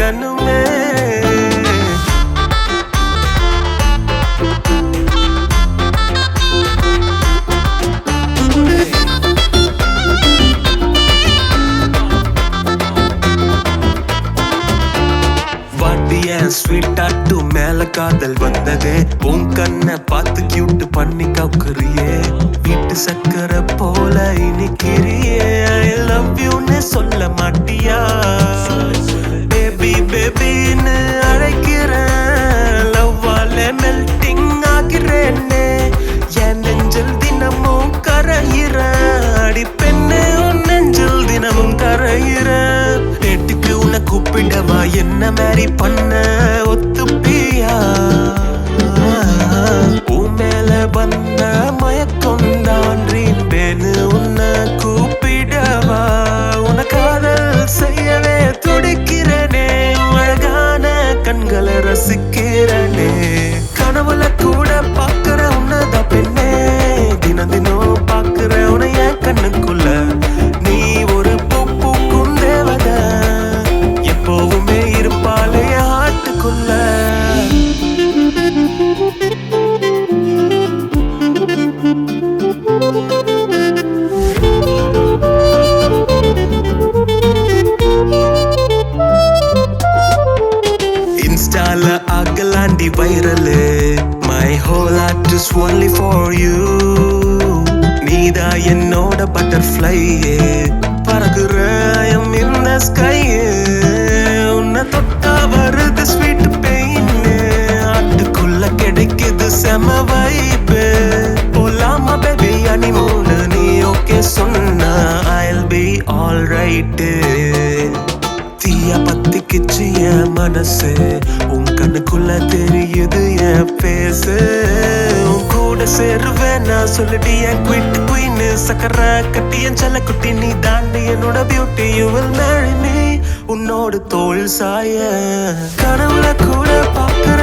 விடணுமே. Sweet tattoo மேல காதல் வந்ததே, உன் கண்ணை பார்த்து கியூட் பண்ணி கவுக்குறியே, வீட்டு சக்கரை போல இனிக்கிறியே. ஐ லவ் யூன்னு சொல்ல மாட்டியா? பேபி பேபின்னு அழைக்கிறேன், லவ்வால மெல்டிங் ஆகிறேன்னு என் நெஞ்சில் தினமும் கரையிறேன். அடி பெண்ணே உன் நெஞ்சில் தினமும் கரையிறேன். பேட்டுக்கு உன்னை கூப்பிடவா என்ன மாதிரி பண்ண ஒத்துப்பியா? உன் மேல வந்த மயக்கொண்டான் ட்ரீம் பேனு உன்னை கூப்பிடவா? உன காதல் செய்யவே துடிக்கிறனே, அழகான கண்களை ரசிக்கிறனே. கனவுல கூட பாக்குற உன்னதான் பெண்ணே, தினம் தினம் பாக்குற உன என் கண்ணுக்குள்ள. நீ ஒரு பூ பூக்கும் தேவத, எப்பவுமே இருப்பாளே ஆட்டுக்குள்ள. இன்ஸ்டால ஆகலாண்டி வைரலு, my whole heart is only for you. நீதா என்னோட butterfly, பறக்குற I am in the sky. உன்னை தொட்டா வருது ஸ்வீட் பெயின், ஆட்டுக்குள்ள கிடைக்குது செம வைப்பு. போலாமா பேபி ஹனிமூன், நீ ஓகே சொன்னா I'll be alright. தீயா பத்திக்கிச்சு என் மனசு, உன் கண்ணுக்குள்ள தெரியுது என் பேசு. உன் கூட சேருவேன் நான் சொல்லிட்டு என் குயிட் குயின், சக்கர கட்டி என் செல்ல குட்டி நீ தாண்டி என்னோட beauty. You will marry me, உன்னோட தோள் சாய. கனவுல கூட பாக்குற